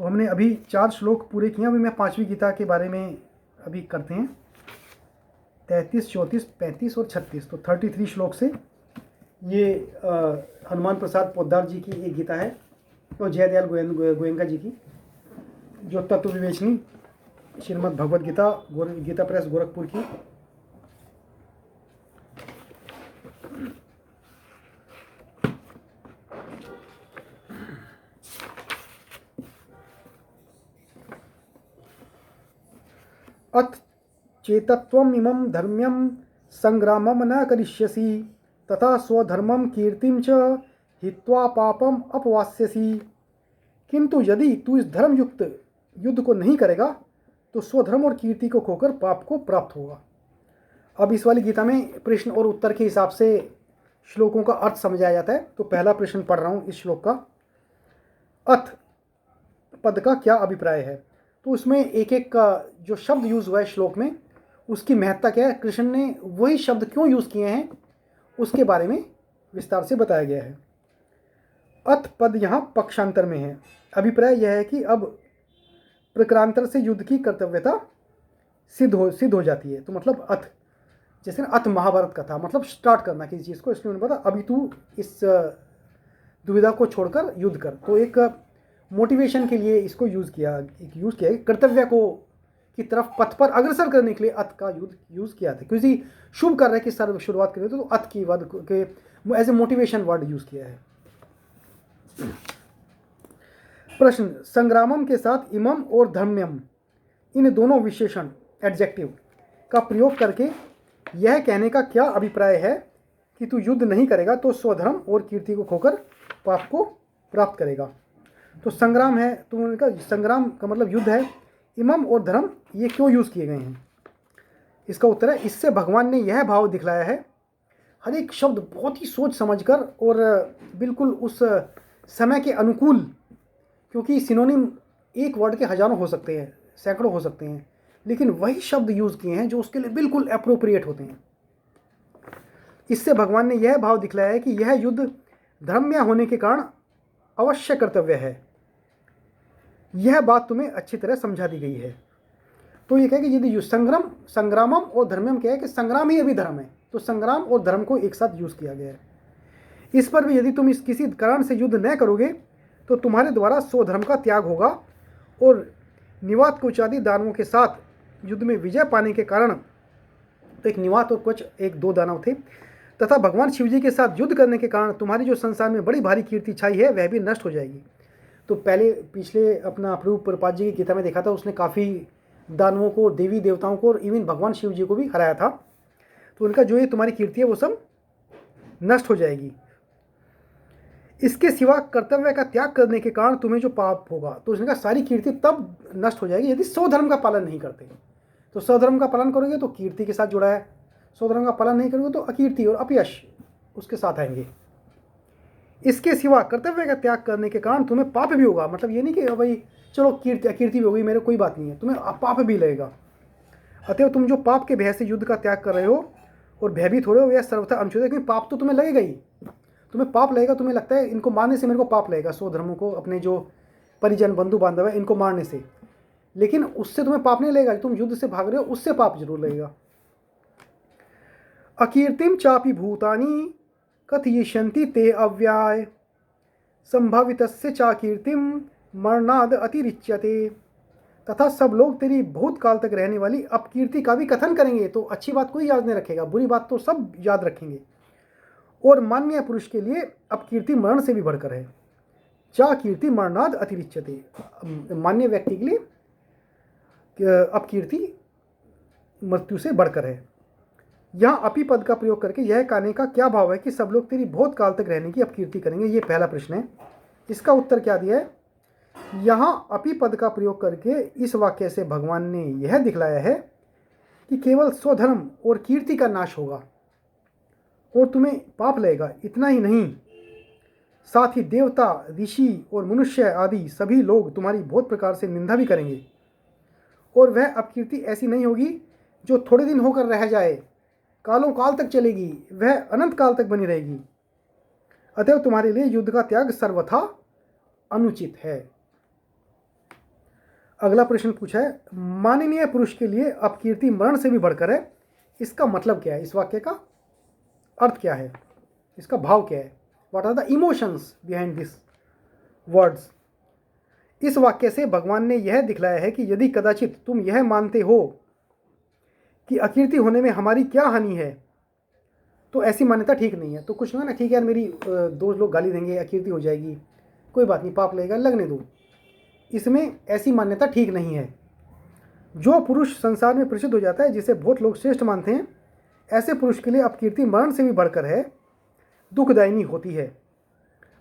हमने अभी 4 श्लोक पूरे किए। अभी मैं 5वीं गीता के बारे में अभी करते हैं। 33, 34, 35 और 36, तो 33 श्लोक से ये हनुमान प्रसाद पोद्दार जी की एक गीता है, तो जयदयाल गोयंका जी की, जो तत्व विवेचनी श्रीमद् भगवद गीता गीता प्रेस गोरखपुर की। अथ चेतत्वम इमं धर्म्यम संग्रामम न करिष्यसि तथा स्वधर्मम कीर्तिम च हित्वा पापम अपवास्यसि। किंतु यदि तू इस धर्मयुक्त युद्ध को नहीं करेगा तो स्वधर्म और कीर्ति को खोकर पाप को प्राप्त होगा। अब इस वाली गीता में प्रश्न और उत्तर के हिसाब से श्लोकों का अर्थ समझाया जाता है। तो पहला प्रश्न पढ़ रहा हूँ इस श्लोक का। अथ पद का क्या अभिप्राय है? तो उसमें एक एक का जो शब्द यूज हुआ है श्लोक में, उसकी महत्ता क्या है, कृष्ण ने वही शब्द क्यों यूज किए हैं, उसके बारे में विस्तार से बताया गया है। अथ पद यहाँ पक्षांतर में है। अभिप्राय यह है कि अब प्रकारांतर से युद्ध की कर्तव्यता सिद्ध हो जाती है। तो मतलब अथ, जैसे ना अथ महाभारत का था, मतलब स्टार्ट करना किसी चीज़ को, इसलिए उन्होंने बताया अभी तू इस दुविधा को छोड़कर युद्ध कर। तो एक मोटिवेशन के लिए इसको यूज़ किया कर्तव्य को की तरफ पथ पर अग्रसर करने के लिए अथ का यूज़ किया था। किसी शुभ कार्य की शुरुआत करें तो अथ की वर्ड के as a motivation word use किया है। प्रश्न, संग्रामम के साथ इमम और धर्म्यम, इन दोनों विशेषण एडजेक्टिव का प्रयोग करके यह कहने का क्या अभिप्राय है कि तू युद्ध नहीं करेगा तो स्वधर्म और कीर्ति को खोकर पाप को प्राप्त करेगा। तो संग्राम है, तो उनका संग्राम का मतलब युद्ध है। इमम और धर्म ये क्यों यूज़ किए गए हैं? इसका उत्तर है, इससे भगवान ने यह भाव दिखलाया है, हर एक शब्द बहुत ही सोच समझकर और बिल्कुल उस समय के अनुकूल, क्योंकि सिनोनिम एक वर्ड के हजारों हो सकते हैं, सैकड़ों हो सकते हैं, लेकिन वही शब्द यूज़ किए हैं जो उसके लिए बिल्कुल अप्रोप्रिएट होते हैं। इससे भगवान ने यह भाव दिखलाया है कि यह युद्ध धर्म्य होने के कारण अवश्य कर्तव्य है। यह बात तुम्हें अच्छी तरह समझा दी गई है। तो ये कहे कि यदि संग्रामम और धर्म्यम क्या है कि संग्राम ही अभी धर्म है, तो संग्राम और धर्म को एक साथ यूज़ किया गया है। इस पर भी यदि तुम इस किसी कारण से युद्ध न करोगे तो तुम्हारे द्वारा स्वधर्म का त्याग होगा और निवात कुच आदि दानवों के साथ युद्ध में विजय पाने के कारण, तो एक निवात और कुछ एक 2 दानव थे, तथा भगवान शिवजी के साथ युद्ध करने के कारण तुम्हारी जो संसार में बड़ी भारी कीर्ति छाई है वह भी नष्ट हो जाएगी। तो पहले पिछले अपना प्रभु प्रपात जी की गीता में देखा था, उसने काफ़ी दानवों को, देवी देवताओं को और इवन भगवान शिव जी को भी हराया था। तो उनका जो ये तुम्हारी कीर्ति है वो सब नष्ट हो जाएगी। इसके सिवा कर्तव्य का त्याग करने के कारण तुम्हें जो पाप होगा, तो उसने कहा सारी कीर्ति तब नष्ट हो जाएगी यदि स्वधर्म का पालन नहीं करते। तो स्वधर्म का पालन करोगे तो कीर्ति के साथ जुड़ा है, स्वधर्म का पालन नहीं करोगे तो अकीर्ति और अपयश उसके साथ आएंगे। इसके सिवा कर्तव्य का त्याग करने के कारण तुम्हें पाप भी होगा। मतलब ये नहीं कि भाई चलो अकीर्ति भी हो गई, मेरे कोई बात नहीं है, तुम्हें पाप भी लगेगा। अतएव तुम जो पाप के भय से युद्ध का त्याग कर रहे हो और भयभीत हो रहे हो, यह सर्वथा अनुचित है, क्योंकि पाप तो तुम्हें लगेगा ही। तुम्हें पाप लगेगा, तुम्हें लगता है इनको मारने से मेरे को पाप लगेगा, स्वधर्मों को, अपने जो परिजन बंधु बांधव है इनको मारने से, लेकिन उससे तुम्हें पाप नहीं लगेगा। तुम युद्ध से भाग रहे हो उससे पाप जरूर लगेगा। अकीर्तिम चापि भूतानि कथयिष्यन्ति ते अव्याय संभावितस्य चाकीर्तिम मरणाद अतिरिच्यते। तथा सब लोग तेरी बहुत काल तक रहने वाली अपकीर्ति का भी कथन करेंगे। तो अच्छी बात कोई याद नहीं रखेगा, बुरी बात तो सब याद रखेंगे। और मान्य पुरुष के लिए अपकीर्ति मरण से भी बढ़कर है। चा कीर्ति मरणाद अतिरिच्यते, मान्य व्यक्ति के लिए अपकीर्ति मृत्यु से बढ़कर है। यहाँ अपी पद का प्रयोग करके यह कहने का क्या भाव है कि सब लोग तेरी बहुत काल तक रहने की अपकीर्ति करेंगे? ये पहला प्रश्न है। इसका उत्तर क्या दिया है? यहाँ अपी पद का प्रयोग करके इस वाक्य से भगवान ने यह दिखलाया है कि केवल स्वधर्म और कीर्ति का नाश होगा और तुम्हें पाप लगेगा। इतना ही नहीं, साथ ही देवता, ऋषि और मनुष्य आदि सभी लोग तुम्हारी बहुत प्रकार से निंदा भी करेंगे। और वह अपकीर्ति ऐसी नहीं होगी जो थोड़े दिन होकर रह जाए, कालों काल तक चलेगी, वह अनंत काल तक बनी रहेगी। अतएव तुम्हारे लिए युद्ध का त्याग सर्वथा अनुचित है। अगला प्रश्न पूछा है, माननीय पुरुष के लिए अपकीर्ति मरण से भी बढ़कर है, इसका मतलब क्या है? इस वाक्य का अर्थ क्या है? इसका भाव क्या है? What are the emotions behind this words? इस वाक्य से भगवान ने यह दिखलाया है कि यदि कदाचित तुम यह मानते हो कि अकीर्ति होने में हमारी क्या हानि है, तो ऐसी मान्यता ठीक नहीं है। तो कुछ ना ठीक है यार, मेरी दो लोग गाली देंगे, अकीर्ति हो जाएगी, कोई बात नहीं, पाप लगेगा, लगने दो, इसमें ऐसी मान्यता ठीक नहीं है। जो पुरुष संसार में प्रसिद्ध हो जाता है, जिसे बहुत लोग श्रेष्ठ मानते हैं, ऐसे पुरुष के लिए अपकीर्ति मरण से भी बढ़कर है, दुखदायिनी होती है।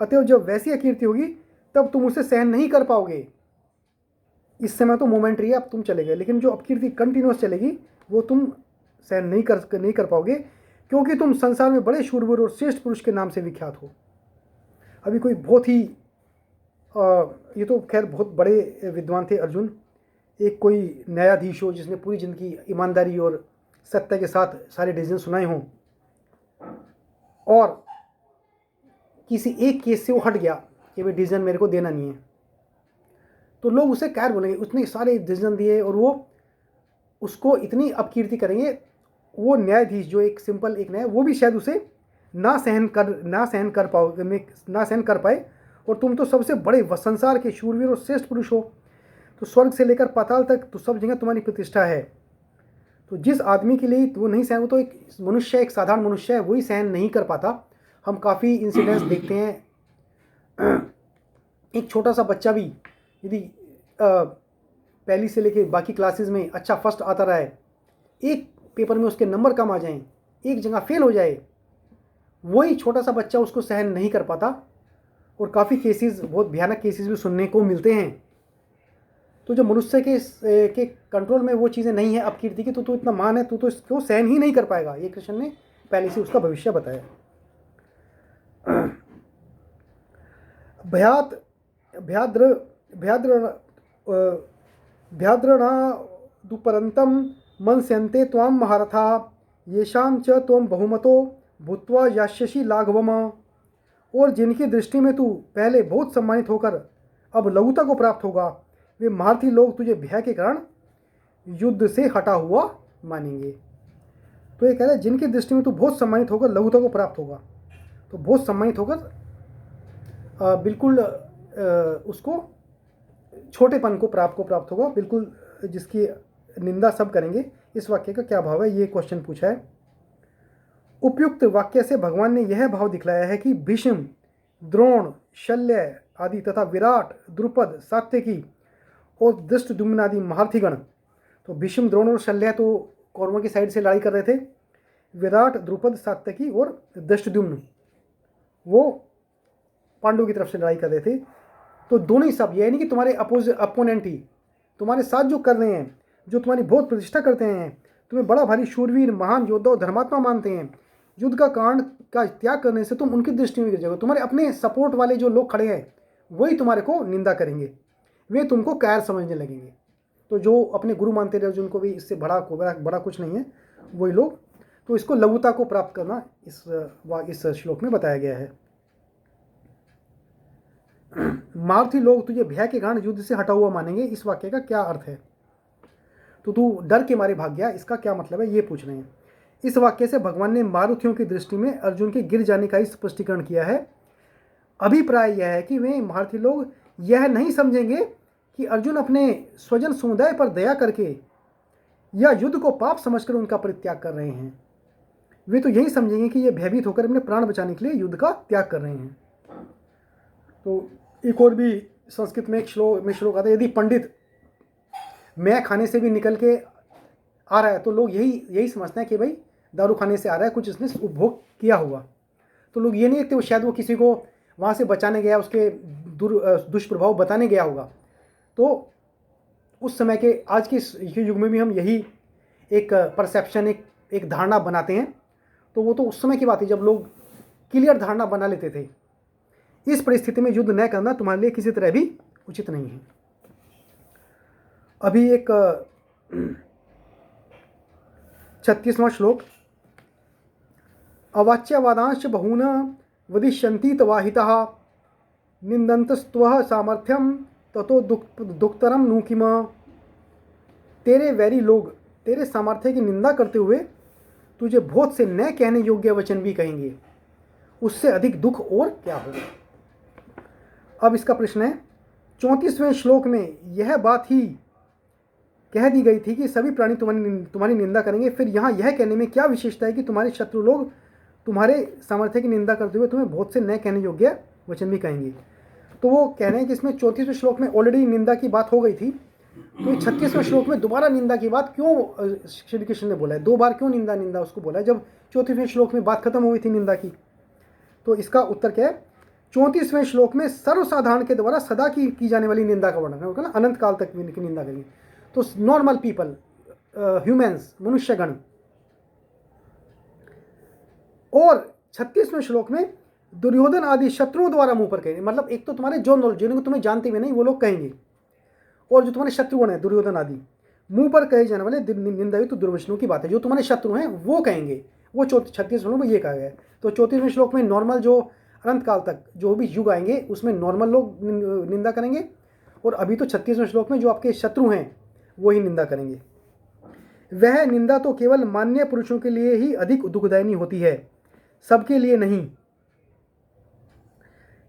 अतएव जब वैसी अकीर्ति होगी तब तुम उसे सहन नहीं कर पाओगे। इस समय तो मोमेंटरी है, अब तुम चले गए, लेकिन जो अपकीर्ति कंटिन्यूस चलेगी वो तुम सहन नहीं कर पाओगे, क्योंकि तुम संसार में बड़े शूरवीर और श्रेष्ठ पुरुष के नाम से विख्यात हो। अभी कोई बहुत ही ये तो खैर बहुत बड़े विद्वान थे अर्जुन, एक कोई न्यायाधीश हो जिसने पूरी जिंदगी ईमानदारी और सत्य के साथ सारे डिसीजन सुनाए हों, और किसी एक केस से वो हट गया कि भाई डिसीजन मेरे को देना नहीं है, तो लोग उसे कैर बोलेंगे, उसने सारे डिसीजन दिए, और वो उसको इतनी अपकीर्ति करेंगे। वो न्यायाधीश जो एक सिंपल एक न्याय, वो भी शायद उसे ना सहन कर पाए। और तुम तो सबसे बड़े संसार के शूरवीर और श्रेष्ठ पुरुष हो, तो स्वर्ग से लेकर पाताल तक तो सब जगह तुम्हारी प्रतिष्ठा है। तो जिस आदमी के लिए वो नहीं सहन, वो तो एक मनुष्य, एक साधारण मनुष्य है, वही सहन नहीं कर पाता। हम काफ़ी इंसिडेंट्स देखते हैं। एक छोटा सा बच्चा भी यदि पहली से लेके बाकी क्लासेस में अच्छा फर्स्ट आता रहा है, एक पेपर में उसके नंबर कम आ जाएं, एक जगह फेल हो जाए, वही छोटा सा बच्चा उसको सहन नहीं कर पाता। और काफ़ी केसेस, बहुत भयानक केसेस भी सुनने को मिलते हैं। तो जो मनुष्य के कंट्रोल में वो चीज़ें नहीं है अपकीर्ति की, तो तू इतना महान है, तू तो इसको सहन ही नहीं कर पाएगा। ये कृष्ण ने पहले से उसका भविष्य बताया। भ्याद्रणादुपरन्तं मनस्यन्ते त्वां महारथा, येषां च त्वं बहुमतो भूत्वा यास्यसि लाघवम्। और जिनकी दृष्टि में तू पहले बहुत सम्मानित होकर अब लघुता को प्राप्त होगा, वे महारथी लोग तुझे भय के कारण युद्ध से हटा हुआ मानेंगे। तो ये कह रहा है, जिनकी दृष्टि में तू बहुत सम्मानित होकर लघुता को प्राप्त होगा, तो बहुत सम्मानित होकर बिल्कुल उसको छोटेपन को प्राप्त होगा, बिल्कुल जिसकी निंदा सब करेंगे। इस वाक्य का क्या भाव है, ये क्वेश्चन पूछा है। उपयुक्त वाक्य से भगवान ने यह भाव दिखलाया है कि भीष्म, द्रोण, शल्य आदि तथा विराट, द्रुपद, सात्यकी और धृष्टद्युम्न आदि महारथीगण, तो भीष्म, द्रोण और शल्य तो कौरवों की साइड से लड़ाई कर रहे थे, विराट, द्रुपद, सात्यकी और धृष्टद्युम्न वो पांडवों की तरफ से लड़ाई कर रहे थे। तो दोनों ही सब, यह नहीं कि तुम्हारे अपोनेंट ही तुम्हारे साथ जो कर रहे हैं, जो तुम्हारी बहुत प्रतिष्ठा करते हैं, तुम्हें बड़ा भारी शूरवीर, महान योद्धा और धर्मात्मा मानते हैं, युद्ध का कारण का त्याग करने से तुम उनकी दृष्टि में गिर जाओगे। तुम्हारे अपने सपोर्ट वाले जो लोग खड़े हैं वही तुम्हारे को निंदा करेंगे, वे तुमको कैर समझने लगेंगे। तो जो अपने गुरु मानते रहे, जिनको भी इससे बड़ा कुछ नहीं है, वही लोग। तो इसको लघुता को प्राप्त करना इस श्लोक में बताया गया है। महारथी लोग तुझे भय के कारण युद्ध से हटा हुआ मानेंगे, इस वाक्य का क्या अर्थ है? तो तू डर के मारे भाग गया, इसका क्या मतलब है, ये पूछ रहे हैं। इस वाक्य से भगवान ने मारुतियों की दृष्टि में अर्जुन के गिर जाने का ही स्पष्टीकरण किया है। अभिप्राय यह है कि वे महारथी लोग यह नहीं समझेंगे कि अर्जुन अपने स्वजन समुदाय पर दया करके या युद्ध को पाप समझकर उनका परित्याग कर रहे हैं। वे तो यही समझेंगे कि ये भयभीत होकर अपने प्राण बचाने के लिए युद्ध का त्याग कर रहे हैं। तो एक और भी संस्कृत में एक श्लोक आता है, यदि पंडित मैं खाने से भी निकल के आ रहा है तो लोग यही समझते हैं कि भाई दारू खाने से आ रहा है, कुछ इसने उपभोग किया हुआ। तो लोग ये नहीं देखते शायद वो किसी को वहाँ से बचाने गया, उसके दुष्प्रभाव बताने गया होगा। तो उस समय के आज के युग में भी हम यही एक परसेप्शन, एक धारणा बनाते हैं। तो वो तो उस समय की बात है जब लोग क्लियर धारणा बना लेते थे। इस परिस्थिति में युद्ध न करना तुम्हारे लिए किसी तरह भी उचित नहीं है। अभी एक 36वां श्लोक, अवाच्यवादांश बहून वदिष्यन्ति तवाहितः निंदन्तस्त्वः सामर्थ्यं ततो दुखतरम नु किम, तेरे वैरी लोग तेरे सामर्थ्य की निंदा करते हुए तुझे बहुत से न कहने योग्य वचन भी कहेंगे, उससे अधिक दुख और क्या होगा। अब इसका प्रश्न है, 34वें श्लोक में यह बात ही कह दी गई थी कि सभी प्राणी तुम्हारी निंदा करेंगे, फिर यहाँ यह कहने में क्या विशेषता है कि तुम्हारे शत्रु लोग तुम्हारे सामर्थ्य की निंदा करते हुए तुम्हें बहुत से न कहने योग्य वचन भी कहेंगे। तो वो कह रहे हैं कि इसमें 34वें श्लोक में ऑलरेडी निंदा की बात हो गई थी, तो 36वें श्लोक में दोबारा निंदा की बात क्यों श्री कृष्ण ने बोला है, 2 बार क्यों निंदा उसको बोला है, जब 34वें श्लोक में बात खत्म हो गई थी निंदा की। तो इसका उत्तर क्या है, 34वें श्लोक में सर्वसाधारण के द्वारा सदा की जाने वाली निंदा का वर्णन है, ना अनंत काल तक की निंदा करेंगे। तो नॉर्मल पीपल, ह्यूमंस, मनुष्यगण। और 36वें श्लोक में दुर्योधन आदि शत्रुओं द्वारा मुंह पर कहेंगे, मतलब एक तो तुम्हारे जो नॉलेज जिनको तुम्हें जानते हुए नहीं वो लोग कहेंगे, और जो तुम्हारे शत्रुगण हैं दुर्योधन आदि, मुंह पर कहे जाने वाले निंदा तो दुर्वचनों की बात है, जो तुम्हारे शत्रु हैं वो कहेंगे। वो 36वें श्लोक में ये कहा गया है। तो 34वें श्लोक में नॉर्मल जो अनंत काल तक जो भी युग आएंगे उसमें नॉर्मल लोग निंदा करेंगे, और अभी तो 36वें श्लोक में जो आपके शत्रु हैं वो ही निंदा करेंगे। वह निंदा तो केवल मान्य पुरुषों के लिए ही अधिक दुखदायिनी होती है, सबके लिए नहीं,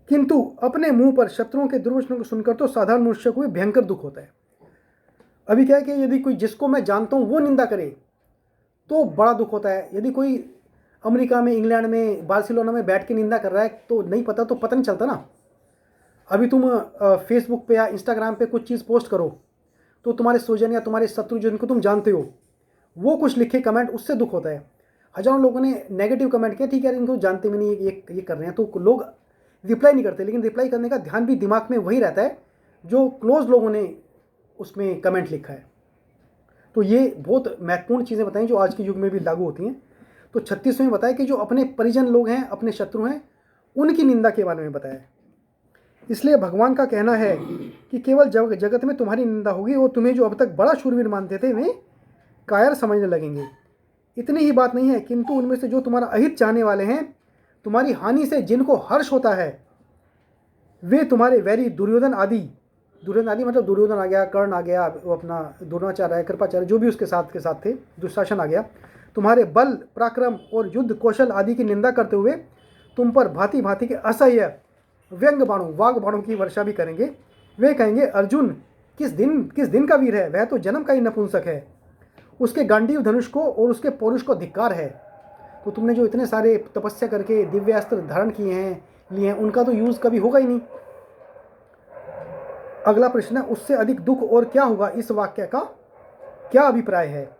किंतु अपने मुंह पर शत्रुओं के दुर्वचनों को सुनकर तो साधारण मनुष्य को भी भयंकर दुख होता है। अभी क्या है कि यदि कोई जिसको मैं जानता हूं वो निंदा करे तो बड़ा दुख होता है। यदि कोई अमेरिका में, इंग्लैंड में, बार्सिलोना में बैठ के निंदा कर रहा है तो नहीं पता, तो पता नहीं चलता ना। अभी तुम फेसबुक पे या इंस्टाग्राम पे कुछ चीज़ पोस्ट करो तो तुम्हारे स्वजन या तुम्हारे शत्रु जिनको तुम जानते हो वो कुछ लिखे कमेंट, उससे दुख होता है। हजारों लोगों ने नेगेटिव कमेंट किया, ठीक है इनको जानते भी नहीं ये कर रहे हैं, तो लोग रिप्लाई नहीं करते, लेकिन रिप्लाई करने का ध्यान भी दिमाग में वही रहता है जो क्लोज लोगों ने उसमें कमेंट लिखा है। तो ये बहुत महत्वपूर्ण चीज़ें बताई जो आज के युग में भी लागू होती हैं। तो 36वें में बताया कि जो अपने परिजन लोग हैं, अपने शत्रु हैं, उनकी निंदा के बारे में बताया। इसलिए भगवान का कहना है कि केवल जगत में तुम्हारी निंदा होगी और तुम्हें जो अब तक बड़ा शूरवीर मानते थे वे कायर समझने लगेंगे। इतनी ही बात नहीं है, किंतु उनमें से जो तुम्हारा अहित चाहने वाले हैं, तुम्हारी हानि से जिनको हर्ष होता है, वे तुम्हारे वैरी दुर्योधन आदि मतलब दुर्योधन आ गया, कर्ण आ गया, वो अपना द्रोणाचार्य है, कृपाचार्य, जो भी उसके साथ थे, दुशासन आ गया, तुम्हारे बल पराक्रम और युद्ध कौशल आदि की निंदा करते हुए तुम पर भांति भांति के असह्य व्यंग बाणों, वाग बाणों की वर्षा भी करेंगे। वे कहेंगे, अर्जुन किस दिन का वीर है, वह तो जन्म का ही नपुंसक है, उसके गांडीव धनुष को और उसके पौरुष को धिक्कार है। तो तुमने जो इतने सारे तपस्या करके दिव्य अस्त्र धारण किए हैं, लिए हैं, उनका तो यूज कभी होगा ही नहीं। अगला प्रश्न है, उससे अधिक दुख और क्या होगा, इस वाक्य का क्या अभिप्राय है।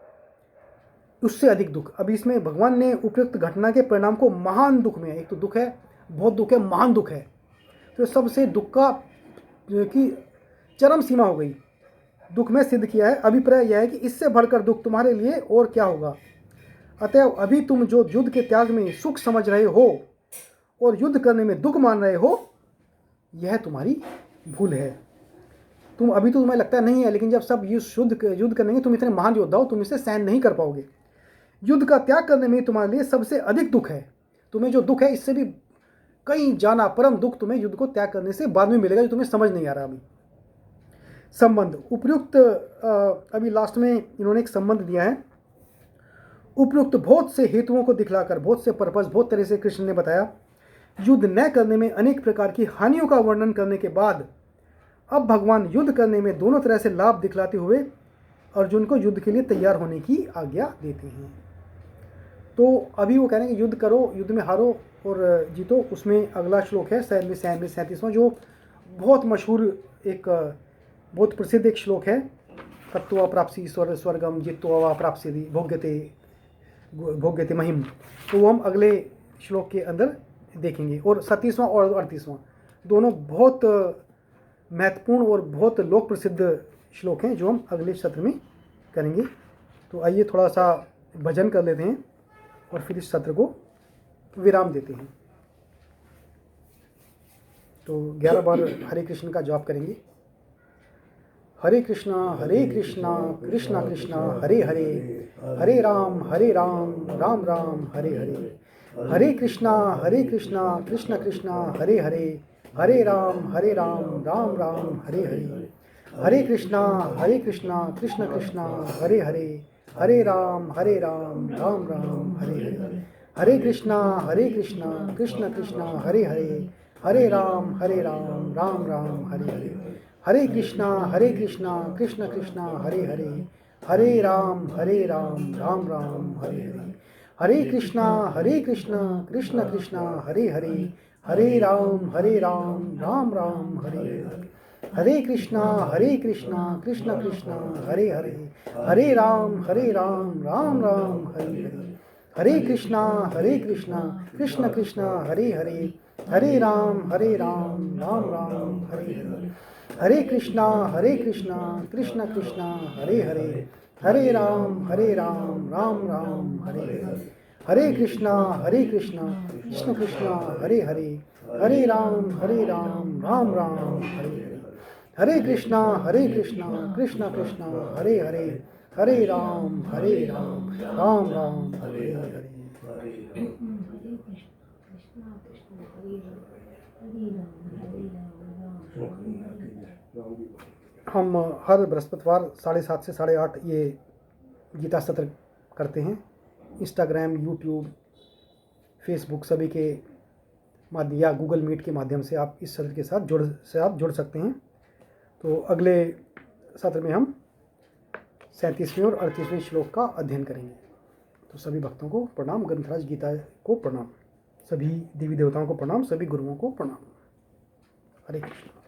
उससे अधिक दुख, अभी इसमें भगवान ने उपयुक्त घटना के परिणाम को महान दुख में, एक तो दुख है, बहुत दुख है, महान दुख है, तो सबसे दुख का की चरम सीमा हो गई, दुख में सिद्ध किया है। अभिप्राय यह है कि इससे बढ़कर दुख तुम्हारे लिए और क्या होगा। अतएव अभी तुम जो युद्ध के त्याग में सुख समझ रहे हो और युद्ध करने में दुख मान रहे हो, यह तुम्हारी भूल है। तुम अभी तो तुम्हें लगता है नहीं है, लेकिन जब सब युद्ध करेंगे, तुम इतने महान योद्धा हो, तुम इसे सहन नहीं कर पाओगे। युद्ध का त्याग करने में तुम्हारे लिए सबसे अधिक दुख है। तुम्हें जो दुख है इससे भी कहीं जाना परम दुख तुम्हें युद्ध को त्याग करने से बाद में मिलेगा, जो तुम्हें समझ नहीं आ रहा अभी। संबंध उपयुक्त, अभी लास्ट में इन्होंने एक संबंध दिया है। उपयुक्त बहुत से हेतुओं को दिखलाकर, बहुत से पर्पस, बहुत तरह से कृष्ण ने बताया। युद्ध न करने में अनेक प्रकार की हानियों का वर्णन करने के बाद अब भगवान युद्ध करने में दोनों तरह से लाभ दिखलाते हुए अर्जुन को युद्ध के लिए तैयार होने की आज्ञा देते हैं। तो अभी वो कह रहे हैं कि युद्ध करो, युद्ध में हारो और जीतो। उसमें अगला श्लोक है 37वां, जो बहुत मशहूर, एक बहुत प्रसिद्ध एक श्लोक है, तत्वा प्राप्सी स्वर्गम जित्वा प्राप्सी भोग्यते महिम। तो वो हम अगले श्लोक के अंदर देखेंगे। और 37वां और 38वां दोनों बहुत महत्वपूर्ण और बहुत लोक प्रसिद्ध श्लोक हैं, जो हम अगले सत्र में करेंगे। तो आइए थोड़ा सा भजन कर लेते हैं और फिर इस सत्र को विराम देते हैं। तो 11 बार हरे कृष्ण का जाप करेंगे। हरे कृष्णा कृष्णा कृष्णा हरे हरे, हरे राम राम राम हरे हरे, हरे कृष्णा कृष्णा कृष्णा हरे हरे, हरे राम राम राम हरे हरे, हरे कृष्णा कृष्ण कृष्णा हरे हरे, हरे राम राम राम हरे हरे, हरे कृष्णा कृष्ण कृष्णा हरे हरे, हरे राम राम राम हरे हरे, हरे कृष्णा कृष्ण कृष्णा हरे हरे, हरे राम राम राम हरे हरे, हरे कृष्णा कृष्ण कृष्णा हरे हरे, हरे राम राम राम हरे हरे, हरे कृष्णा कृष्ण कृष्णा हरे हरे, हरे राम राम राम हरे हरे, हरे कृष्णा कृष्ण कृष्णा हरे हरे, हरे राम राम राम हरे हरे, हरे कृष्णा कृष्ण कृष्णा हरे हरे, हरे राम राम राम हरे हरे, हरे कृष्णा कृष्ण कृष्णा हरे हरे, हरे राम राम राम हरे हरे, हरे कृष्णा कृष्ण कृष्णा हरे हरे, हरे राम राम राम हरे हरे। हम हर बृहस्पतिवार 7:30 से 8:30 ये गीता सत्र करते हैं। इंस्टाग्राम, यूट्यूब, फेसबुक सभी के माध्यम या गूगल मीट के माध्यम से आप इस सत्र के साथ जुड़ सकते हैं। तो अगले सत्र में हम 37वें और 38वें श्लोक का अध्ययन करेंगे। तो सभी भक्तों को प्रणाम, ग्रंथराज गीता को प्रणाम, सभी देवी देवताओं को प्रणाम, सभी गुरुओं को प्रणाम। हरे कृष्ण।